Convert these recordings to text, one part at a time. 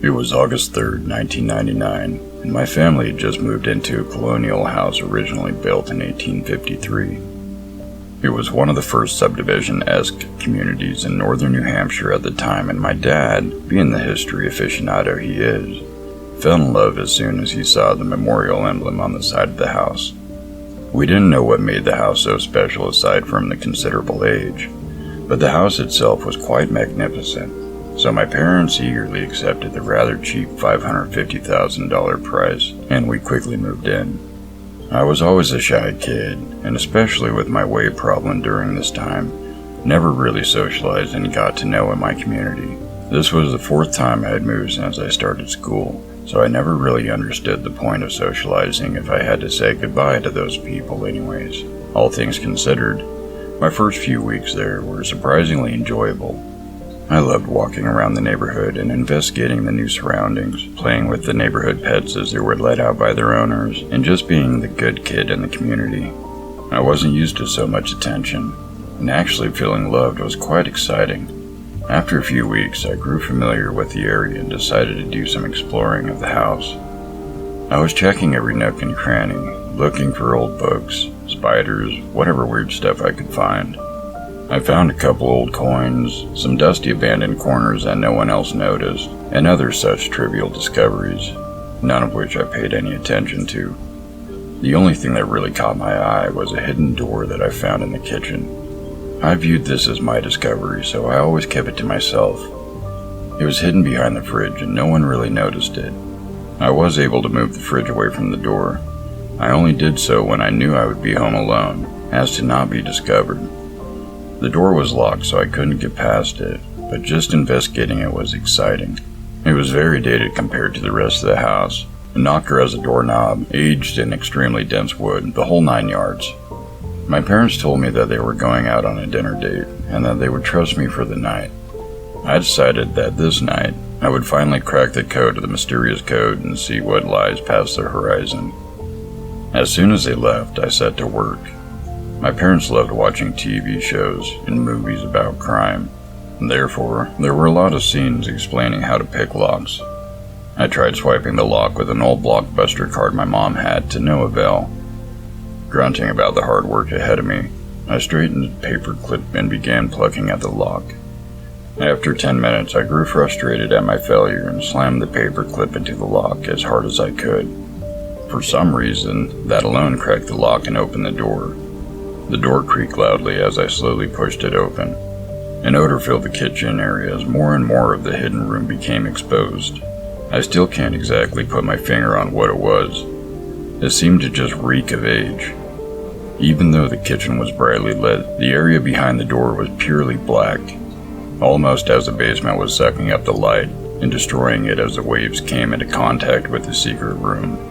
It was August 3rd, 1999, and my family had just moved into a colonial house originally built in 1853. It was one of the first subdivision-esque communities in northern New Hampshire at the time, and my dad, being the history aficionado he is, fell in love as soon as he saw the memorial emblem on the side of the house. We didn't know what made the house so special aside from the considerable age, but the house itself was quite magnificent. So my parents eagerly accepted the rather cheap $550,000 price, and we quickly moved in. I was always a shy kid, and especially with my weight problem during this time, never really socialized and got to know in my community. This was the fourth time I had moved since I started school, so I never really understood the point of socializing if I had to say goodbye to those people anyways. All things considered, my first few weeks there were surprisingly enjoyable. I loved walking around the neighborhood and investigating the new surroundings, playing with the neighborhood pets as they were let out by their owners, and just being the good kid in the community. I wasn't used to so much attention, and actually feeling loved was quite exciting. After a few weeks, I grew familiar with the area and decided to do some exploring of the house. I was checking every nook and cranny, looking for old books, spiders, whatever weird stuff I could find. I found a couple old coins, some dusty abandoned corners that no one else noticed, and other such trivial discoveries, none of which I paid any attention to. The only thing that really caught my eye was a hidden door that I found in the kitchen. I viewed this as my discovery, so I always kept it to myself. It was hidden behind the fridge and no one really noticed it. I was able to move the fridge away from the door. I only did so when I knew I would be home alone, as to not be discovered. The door was locked, so I couldn't get past it, but just investigating it was exciting. It was very dated compared to the rest of the house. A knocker as a doorknob, aged in extremely dense wood, the whole 9 yards. My parents told me that they were going out on a dinner date, and that they would trust me for the night. I decided that this night, I would finally crack the code of the mysterious code and see what lies past the horizon. As soon as they left, I set to work. My parents loved watching TV shows and movies about crime, and therefore, there were a lot of scenes explaining how to pick locks. I tried swiping the lock with an old Blockbuster card my mom had to no avail. Grunting about the hard work ahead of me, I straightened the paper clip and began plucking at the lock. After 10 minutes, I grew frustrated at my failure and slammed the paper clip into the lock as hard as I could. For some reason, that alone cracked the lock and opened the door. The door creaked loudly as I slowly pushed it open. An odor filled the kitchen area as more and more of the hidden room became exposed. I still can't exactly put my finger on what it was. It seemed to just reek of age. Even though the kitchen was brightly lit, the area behind the door was purely black, almost as the basement was sucking up the light and destroying it as the waves came into contact with the secret room.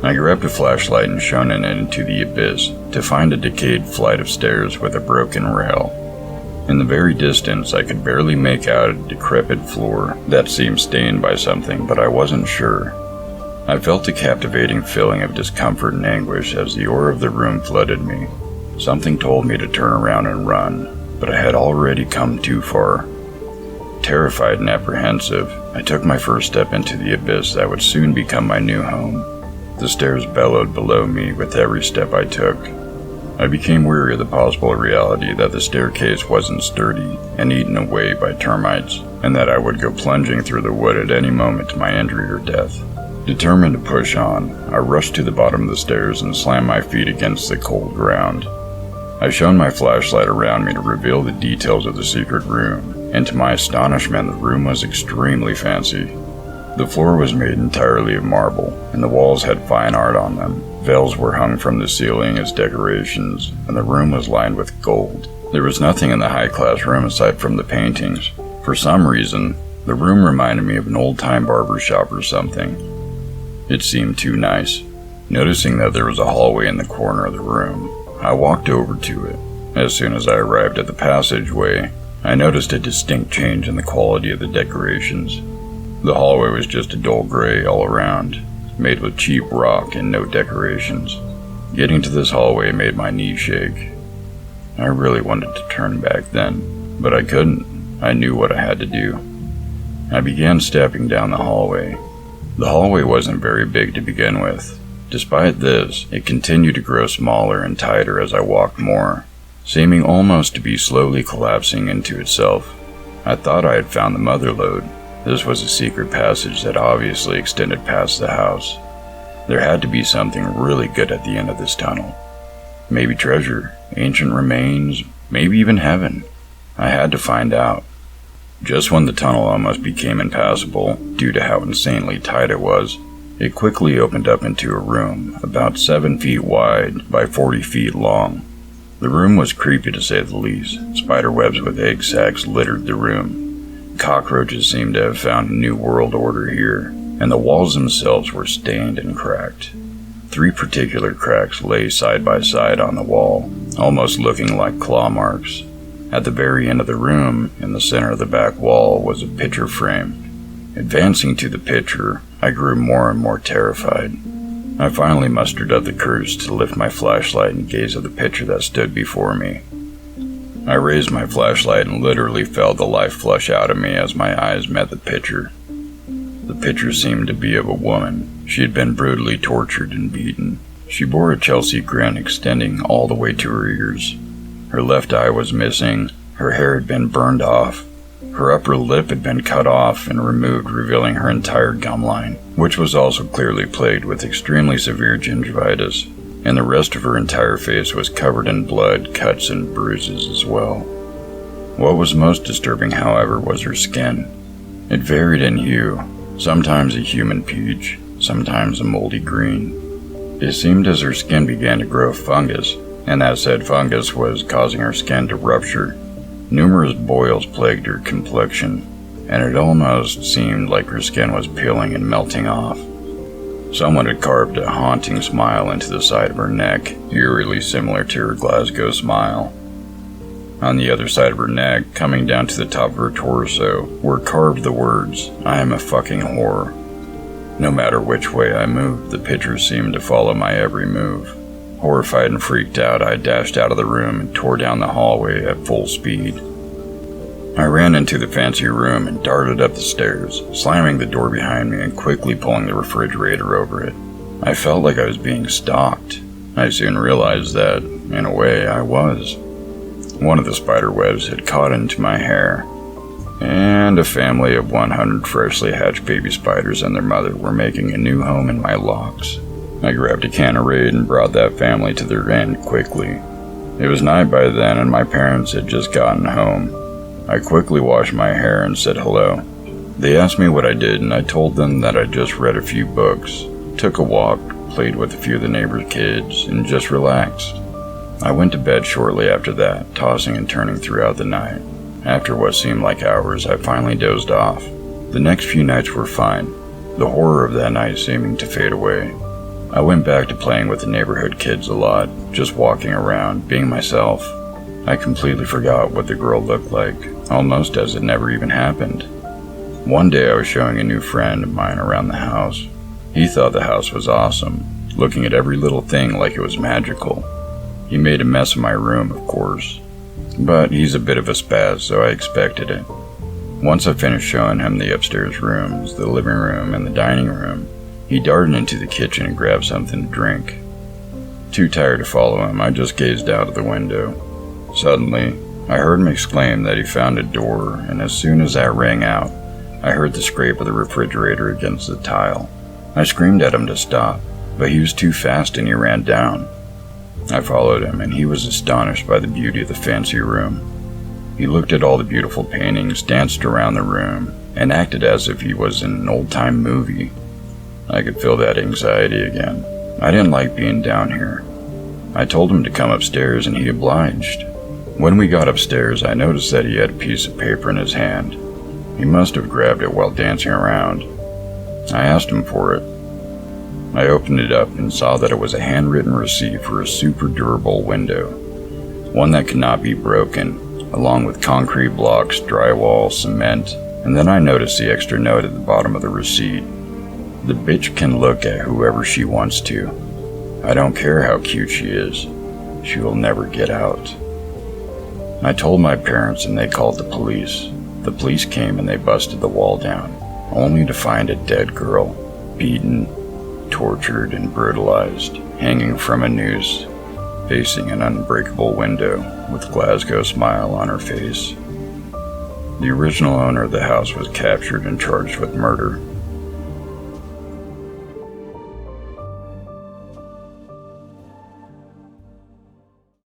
I grabbed a flashlight and shone it into the abyss to find a decayed flight of stairs with a broken rail. In the very distance, I could barely make out a decrepit floor that seemed stained by something, but I wasn't sure. I felt a captivating feeling of discomfort and anguish as the aura of the room flooded me. Something told me to turn around and run, but I had already come too far. Terrified and apprehensive, I took my first step into the abyss that would soon become my new home. The stairs bellowed below me with every step I took. I became weary of the possible reality that the staircase wasn't sturdy and eaten away by termites, and that I would go plunging through the wood at any moment to my injury or death. Determined to push on, I rushed to the bottom of the stairs and slammed my feet against the cold ground. I shone my flashlight around me to reveal the details of the secret room, and to my astonishment, the room was extremely fancy. The floor was made entirely of marble, and the walls had fine art on them. Veils were hung from the ceiling as decorations, and the room was lined with gold. There was nothing in the high-class room aside from the paintings. For some reason, the room reminded me of an old-time barber shop or something. It seemed too nice. Noticing that there was a hallway in the corner of the room, I walked over to it. As soon as I arrived at the passageway, I noticed a distinct change in the quality of the decorations. The hallway was just a dull gray all around, made with cheap rock and no decorations. Getting to this hallway made my knees shake. I really wanted to turn back then, but I couldn't. I knew what I had to do. I began stepping down the hallway. The hallway wasn't very big to begin with. Despite this, it continued to grow smaller and tighter as I walked more, seeming almost to be slowly collapsing into itself. I thought I had found the mother lode. This was a secret passage that obviously extended past the house. There had to be something really good at the end of this tunnel. Maybe treasure, ancient remains, maybe even heaven. I had to find out. Just when the tunnel almost became impassable due to how insanely tight it was, it quickly opened up into a room about 7 feet wide by 40 feet long. The room was creepy to say the least. Spider webs with egg sacs littered the room. Cockroaches seemed to have found a new world order here, and the walls themselves were stained and cracked. 3 particular cracks lay side by side on the wall, almost looking like claw marks. At the very end of the room, in the center of the back wall, was a picture frame. Advancing to the picture, I grew more and more terrified. I finally mustered up the courage to lift my flashlight and gaze at the picture that stood before me. I raised my flashlight and literally felt the life flush out of me as my eyes met the picture. The picture seemed to be of a woman. She had been brutally tortured and beaten. She bore a Chelsea grin extending all the way to her ears. Her left eye was missing, her hair had been burned off, her upper lip had been cut off and removed, revealing her entire gum line, which was also clearly plagued with extremely severe gingivitis, and the rest of her entire face was covered in blood, cuts, and bruises as well. What was most disturbing, however, was her skin. It varied in hue, sometimes a human peach, sometimes a moldy green. It seemed as her skin began to grow fungus, and that said fungus was causing her skin to rupture. Numerous boils plagued her complexion, and it almost seemed like her skin was peeling and melting off. Someone had carved a haunting smile into the side of her neck, eerily similar to her Glasgow smile. On the other side of her neck, coming down to the top of her torso, were carved the words, "I am a fucking whore." No matter which way I moved, the picture seemed to follow my every move. Horrified and freaked out, I dashed out of the room and tore down the hallway at full speed. I ran into the fancy room and darted up the stairs, slamming the door behind me and quickly pulling the refrigerator over it. I felt like I was being stalked. I soon realized that, in a way, I was. One of the spider webs had caught into my hair, and a family of 100 freshly hatched baby spiders and their mother were making a new home in my locks. I grabbed a can of Raid and brought that family to their end quickly. It was night by then and my parents had just gotten home. I quickly washed my hair and said hello. They asked me what I did and I told them that I just read a few books, took a walk, played with a few of the neighbors' kids, and just relaxed. I went to bed shortly after that, tossing and turning throughout the night. After what seemed like hours, I finally dozed off. The next few nights were fine, the horror of that night seeming to fade away. I went back to playing with the neighborhood kids a lot, just walking around, being myself. I completely forgot what the girl looked like, almost as it never even happened. One day I was showing a new friend of mine around the house. He thought the house was awesome, looking at every little thing like it was magical. He made a mess of my room, of course, but he's a bit of a spaz, so I expected it. Once I finished showing him the upstairs rooms, the living room, and the dining room, he darted into the kitchen and grabbed something to drink. Too tired to follow him, I just gazed out of the window. Suddenly, I heard him exclaim that he found a door, and as soon as that rang out, I heard the scrape of the refrigerator against the tile. I screamed at him to stop, but he was too fast and he ran down. I followed him, and he was astonished by the beauty of the fancy room. He looked at all the beautiful paintings, danced around the room, and acted as if he was in an old-time movie. I could feel that anxiety again. I didn't like being down here. I told him to come upstairs and he obliged. When we got upstairs, I noticed that he had a piece of paper in his hand. He must have grabbed it while dancing around. I asked him for it. I opened it up and saw that it was a handwritten receipt for a super durable window, one that could not be broken, along with concrete blocks, drywall, cement, and then I noticed the extra note at the bottom of the receipt. The bitch can look at whoever she wants to. I don't care how cute she is. She will never get out. I told my parents and they called the police. The police came and they busted the wall down, only to find a dead girl, beaten, tortured, and brutalized, hanging from a noose, facing an unbreakable window with Glasgow smile on her face. The original owner of the house was captured and charged with murder,